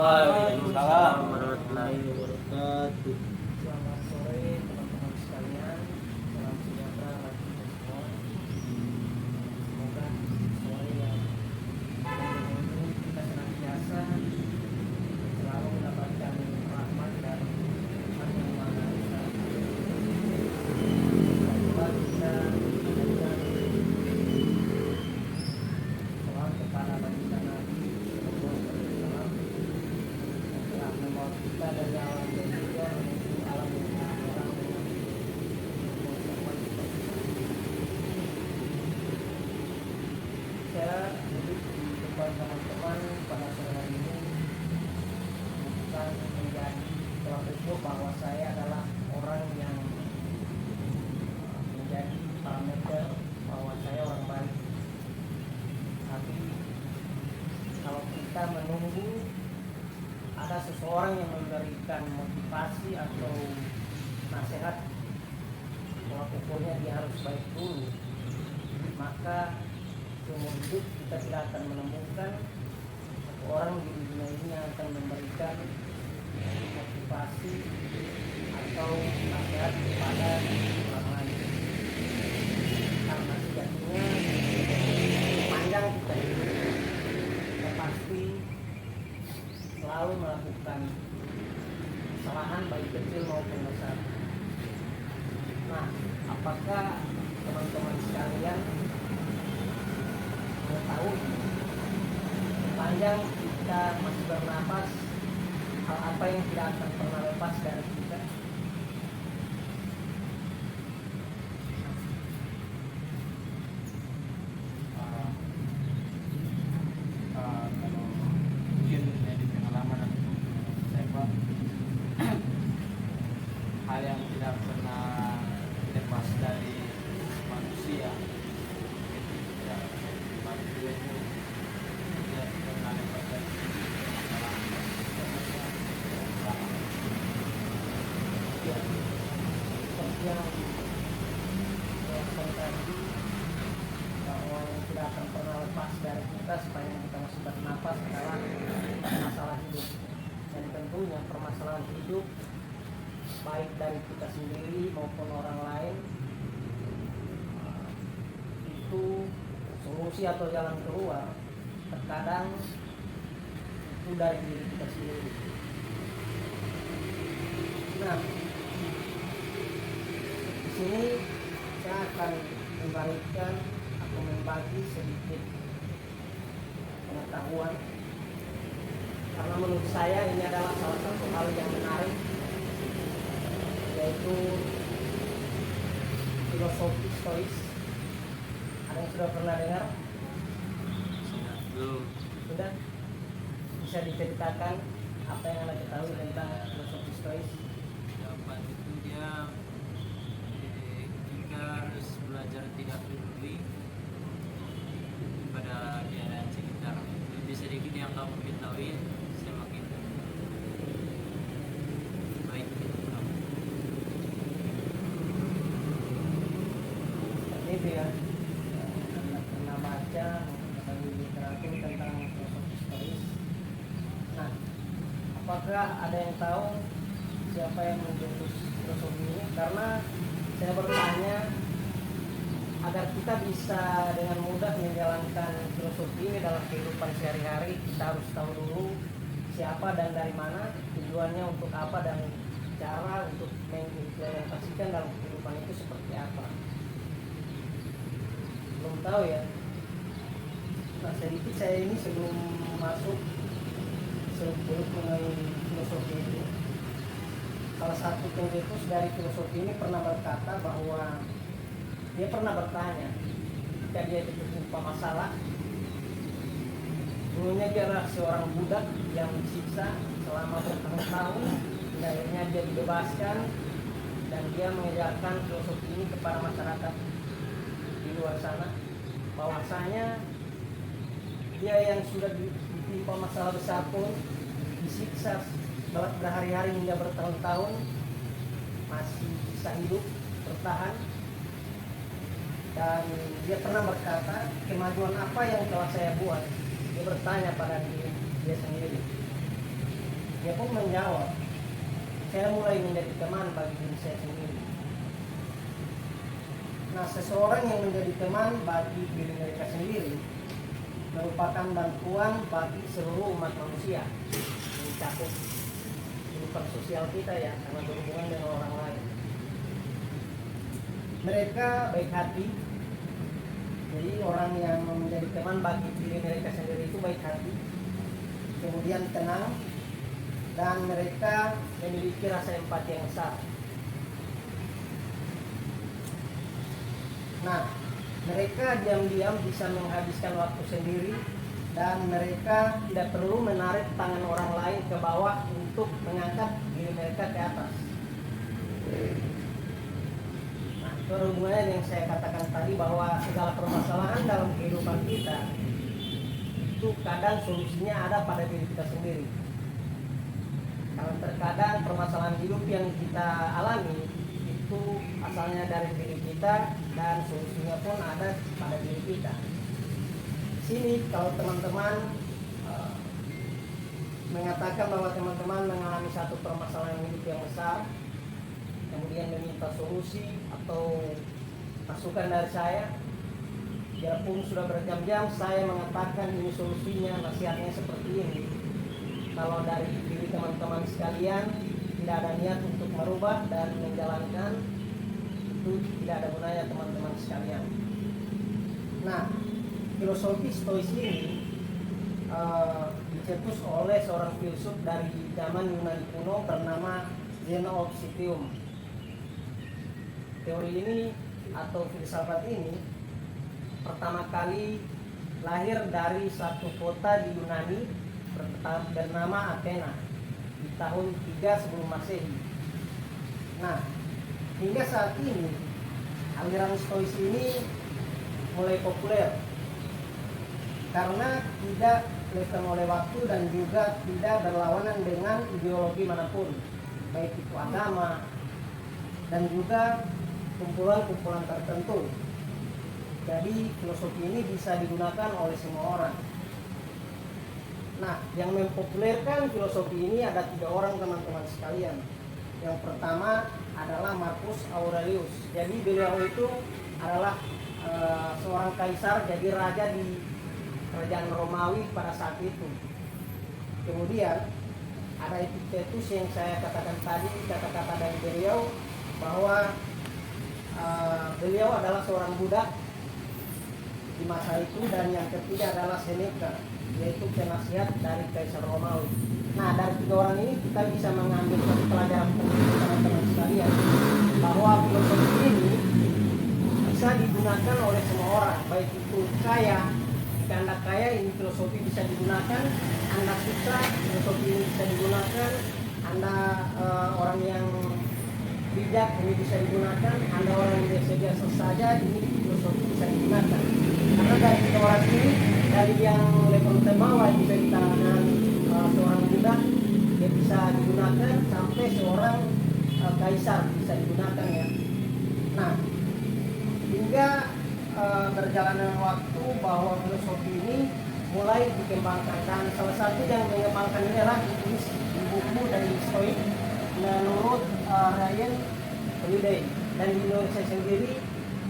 Waalaikumsalam warahmatullahi wabarakatuh. Selamat sore teman-teman sekalian. Salam sejahtera bagi kita semua. Semoga sore yang ini kita senantiasa selalu mendapatkan rahmat dan Tuhan yang Maha Esa. Semoga kita mendengar soal kepada baginda Nabi Sallallahu Alaihi Wasallam yang telah membawa kita dari alam dunia menuju alam yang orang dengan konsekuensi. Saya duduk di depan teman-teman pada sore hari ini bukan menjadi tolak ukur bahwa saya adalah orang yang menjadi parameter bahwa saya orang baik. Tapi kalau kita menunggu ada seseorang yang memberikan motivasi atau nasihat, tolak ukurnya dia harus baik dulu, maka seumur hidup kita tidak akan menemukan satu orang di dunia ini yang akan memberikan motivasi atau nasihat kepada orang lain. Karena sejatinya panjang kita hidup, kita pasti selalu melakukan kesalahan baik kecil maupun besar. Nah, apakah teman-teman sekalian mengetahui sepanjang kita masih bernapas, hal apa yang tidak akan pernah lepas dari kita? Kalau mungkin dari pengalaman saya Pak, hal yang tidak pernah lepas dari manusia itu tidak manusia itu tidak pernah lepas dari masalah. Ya, seperti yang saya tadi, bahwa yang tidak akan pernah lepas dari kita sepanjang kita masih bernapas adalah masalah hidup. Dan tentunya permasalahan hidup baik dari kita sendiri maupun orang lain itu solusi atau jalan keluar terkadang itu dari diri kita sendiri. Nah, di sini saya akan memberikan atau membagi sedikit pengetahuan, karena menurut saya ini adalah salah satu hal yang menarik, yaitu filosofi Stois. Ada yang sudah pernah dengar? Belum. Sudah? Bisa diceritakan apa yang Anda ketahui tentang filosofi Stois? Jawaban itu dia kita harus belajar tidak peduli pada keadaan sekitar. Lebih sedikit yang kamu ketahui, semakin baik hidup kamu. Seperti itu ya. Anda pernah baca maupun di literatur tentang filosofi Stois. Nah, apakah ada yang tahu siapa yang mencetus filosofi ini? Karena saya bertanya agar kita bisa dengan mudah menjalankan filosofi ini dalam kehidupan sehari-hari, kita harus tahu dulu siapa dan dari mana, tujuannya untuk apa, dan cara untuk mengimplementasikan dalam kehidupan itu seperti apa. Belum tahu ya. Nah, sedikit saya ini sebelum masuk sebelum mengenai filosofi itu, salah satu pencetus dari filosofi ini pernah berkata bahwa dia pernah bertanya ketika dia tertimpa masalah. Dulunya dia adalah seorang budak yang disiksa selama bertahun-tahun, dan akhirnya dia dibebaskan, dan dia mengajarkan filosofi ini kepada masyarakat di luar sana, bahwasanya dia yang sudah ditimpa masalah besar pun, disiksa berhari-hari hingga bertahun-tahun, masih bisa hidup, bertahan. Dan dia pernah berkata, kemajuan apa yang telah saya buat? Dia bertanya pada diri dia sendiri. Dia pun menjawab, saya mulai menjadi teman bagi diri saya sendiri. Nah, seseorang yang menjadi teman bagi diri mereka sendiri merupakan bantuan bagi seluruh umat manusia, mencakup kehidupan sosial kita ya, karena berhubungan dengan orang lain. Mereka baik hati, jadi orang yang menjadi teman bagi diri mereka sendiri itu baik hati, kemudian tenang, dan mereka memiliki rasa empati yang besar. Nah, mereka diam-diam bisa menghabiskan waktu sendiri dan mereka tidak perlu menarik tangan orang lain ke bawah untuk mengangkat diri mereka ke atas. Nah, berhubungan yang saya katakan tadi bahwa segala permasalahan dalam kehidupan kita itu kadang solusinya ada pada diri kita sendiri. Kalau terkadang permasalahan hidup yang kita alami itu asalnya dari diri kita dan solusinya pun ada pada diri kita. Sini kalau teman-teman mengatakan bahwa teman-teman mengalami satu permasalahan hidup yang besar, kemudian meminta solusi atau masukan dari saya, biarpun sudah berjam-jam saya mengatakan ini solusinya, nasihatnya seperti ini. Kalau dari diri teman-teman sekalian tidak ada niat untuk merubah dan menjalankan, itu tidak ada gunanya teman-teman sekalian. Nah, filosofi stois ini dicetus oleh seorang filsuf dari zaman Yunani kuno bernama Zeno of Citium. Teori ini atau filsafat ini pertama kali lahir dari satu kota di Yunani bernama Athena di tahun 3 sebelum Masehi. Nah, hingga saat ini aliran stois ini mulai populer karena tidak lekang oleh waktu dan juga tidak berlawanan dengan ideologi manapun, baik itu agama dan juga kumpulan-kumpulan tertentu. Jadi filosofi ini bisa digunakan oleh semua orang. Nah, yang mempopulerkan filosofi ini ada 3 orang teman-teman sekalian. Yang pertama adalah Marcus Aurelius. Jadi beliau itu adalah seorang kaisar, jadi raja di kerajaan Romawi pada saat itu. Kemudian ada Epictetus yang saya katakan tadi, kata-kata dari beliau bahwa beliau adalah seorang budak di masa itu. Dan yang ketiga adalah Seneca, yaitu penasihat dari Kaisar Romawi. Nah, dari 3 orang ini kita bisa mengambil satu pelajaran teman-teman sekalian, bahwa filosofi ini bisa digunakan oleh semua orang, baik itu kaya. Jika Anda kaya, ini filosofi bisa digunakan. Anda susah, filosofi ini bisa digunakan. Anda orang yang bijak, ini bisa digunakan. Anda orang yang biasa-biasa saja, ini filosofi bisa digunakan. Karena dari 3 orang ini, dari yang level bawah bisa di tangan seorang budak, dia bisa digunakan sampai seorang kaisar bisa digunakan ya. Nah, hingga berjalannya waktu bahwa filosofi ini mulai dikembangkan, dan salah satu yang mengembangkan ini adalah ditulis di buku dari Stoik menurut Ryan Holiday, dan di Indonesia sendiri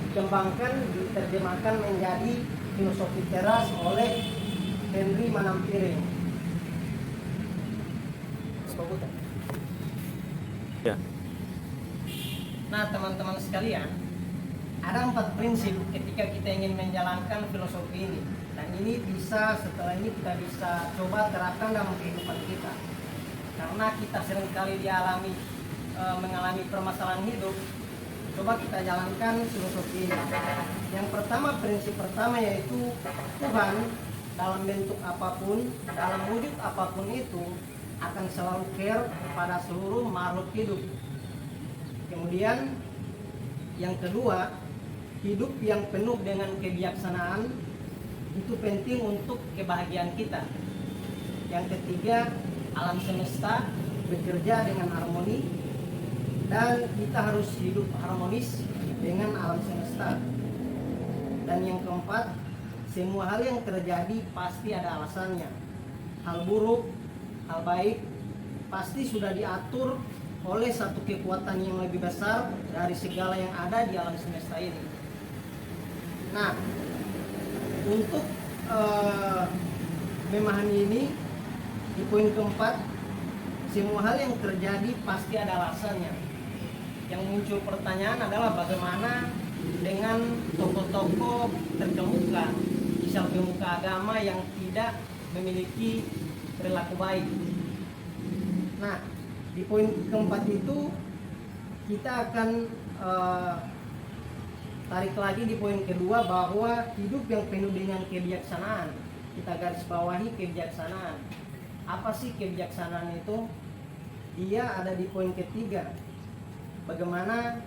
dikembangkan, diterjemahkan menjadi filosofi teras oleh Henry Manampiring. Ya. Nah, teman-teman sekalian, ada 4 prinsip ketika kita ingin menjalankan filosofi ini, dan ini bisa, setelah ini kita bisa coba terapkan dalam kehidupan kita, karena kita seringkali mengalami permasalahan hidup. Coba kita jalankan filosofi ini. Yang pertama, prinsip pertama yaitu Tuhan dalam bentuk apapun, dalam wujud apapun itu akan selalu care kepada seluruh makhluk hidup. Kemudian yang kedua, hidup yang penuh dengan kebijaksanaan itu penting untuk kebahagiaan kita. Yang ketiga, alam semesta bekerja dengan harmoni dan kita harus hidup harmonis dengan alam semesta. Dan yang keempat, semua hal yang terjadi pasti ada alasannya. Hal buruk, hal baik, pasti sudah diatur oleh satu kekuatan yang lebih besar dari segala yang ada di alam semesta ini. Nah, untuk memahami ini, di poin keempat, semua hal yang terjadi pasti ada alasannya. Yang muncul pertanyaan adalah bagaimana dengan tokoh-tokoh terkemuka, misal pemuka agama yang tidak memiliki perilaku baik. Nah, di poin keempat itu kita akan tarik lagi di poin kedua bahwa hidup yang penuh dengan kebijaksanaan. Kita garis bawahi kebijaksanaan. Apa sih kebijaksanaan itu? Dia ada di poin ketiga. Bagaimana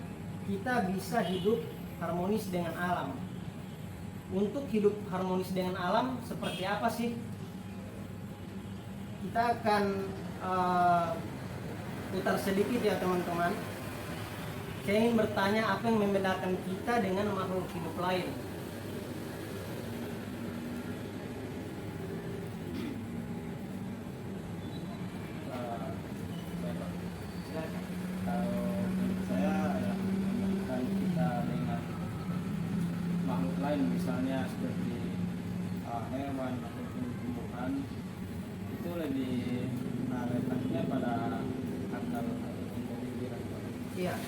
kita bisa hidup harmonis dengan alam. Untuk hidup harmonis dengan alam seperti apa sih? Kita akan putar sedikit ya teman-teman. Saya ingin bertanya, apa yang membedakan kita dengan makhluk hidup lain? Silakan. Kalau menurut saya ya, membandingkan kita dengan makhluk lain, misalnya seperti hewan ataupun tumbuhan, itu lebih letaknya pada akal ataupun pemikiran. Iya.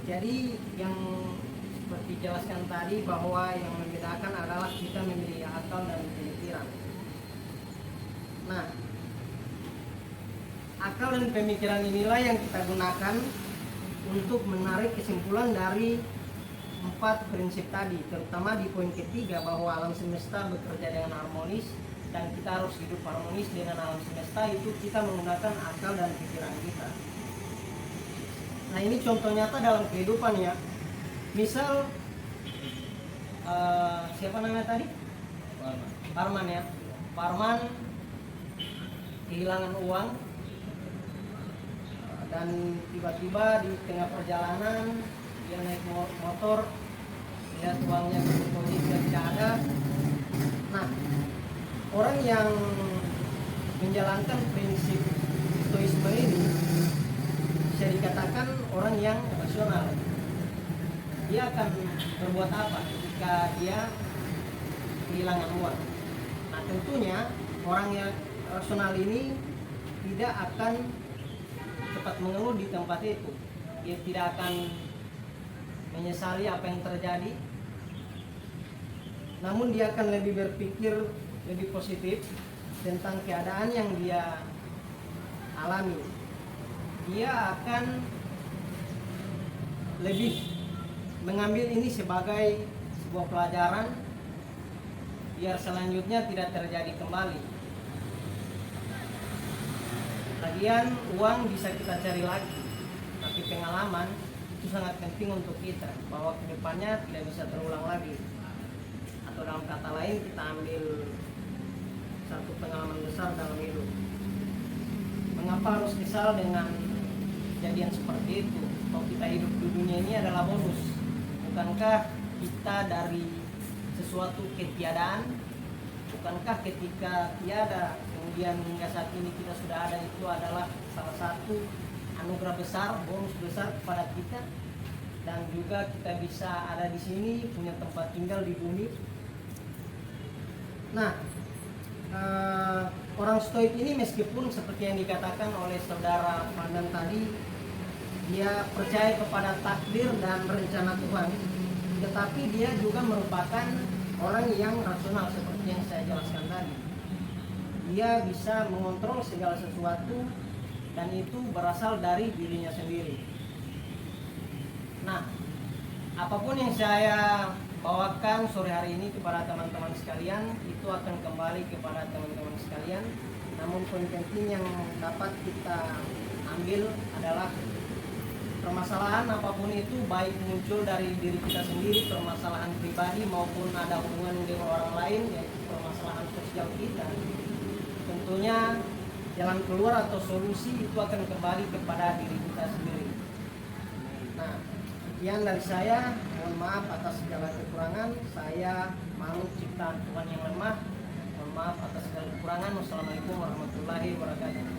Jadi yang seperti jelaskan tadi bahwa yang membedakan adalah kita memiliki akal dan pemikiran. Nah, akal dan pemikiran inilah yang kita gunakan untuk menarik kesimpulan dari 4 prinsip tadi, terutama di poin ketiga bahwa alam semesta bekerja dengan harmonis dan kita harus hidup harmonis dengan alam semesta. Itu kita menggunakan akal dan pikiran kita. Nah, ini contoh nyata dalam kehidupan ya. Misal siapa namanya tadi? Parman ya. Parman kehilangan uang dan tiba-tiba di tengah perjalanan dia naik motor, lihat uangnya kondisi tidak ada. Nah, orang yang menjalankan prinsip stoisme ini bisa dikatakan orang yang rasional. Dia akan berbuat apa ketika dia kehilangan uang? Nah, tentunya orang yang rasional ini tidak akan cepat mengeluh di tempat itu. Dia tidak akan menyesali apa yang terjadi, namun dia akan lebih berpikir lebih positif tentang keadaan yang dia alami. Dia akan lebih mengambil ini sebagai sebuah pelajaran biar selanjutnya tidak terjadi kembali. Lagian uang bisa kita cari lagi, tapi pengalaman itu sangat penting untuk kita, bahwa kedepannya tidak bisa terulang lagi. Atau dalam kata lain, kita ambil satu pengalaman besar dalam hidup. Mengapa harus kesal dengan kejadian seperti itu? Kalau kita hidup di dunia ini adalah bonus. Bukankah kita dari sesuatu ketiadaan? Bukankah ketika tiada kemudian hingga saat ini kita sudah ada, itu adalah salah satu anugerah besar, bonus besar kepada kita, dan juga kita bisa ada di sini punya tempat tinggal di bumi. Nah, orang stoik ini meskipun seperti yang dikatakan oleh saudara Pandan tadi, dia percaya kepada takdir dan rencana Tuhan, tetapi dia juga merupakan orang yang rasional seperti yang saya jelaskan tadi. Dia bisa mengontrol segala sesuatu dan itu berasal dari dirinya sendiri. Nah, apapun yang saya bawakan sore hari ini kepada teman-teman sekalian, itu akan kembali kepada teman-teman sekalian. Namun poin penting yang dapat kita ambil adalah permasalahan apapun itu, baik muncul dari diri kita sendiri, permasalahan pribadi maupun ada hubungan dengan orang lain, yaitu permasalahan sosial kita, tentunya jalan keluar atau solusi itu akan kembali kepada diri kita sendiri. Nah, sekian dari saya. Mohon maaf atas segala kekurangan. Saya makhluk ciptaan Tuhan yang lemah. Mohon maaf atas segala kekurangan. Wassalamualaikum warahmatullahi wabarakatuh.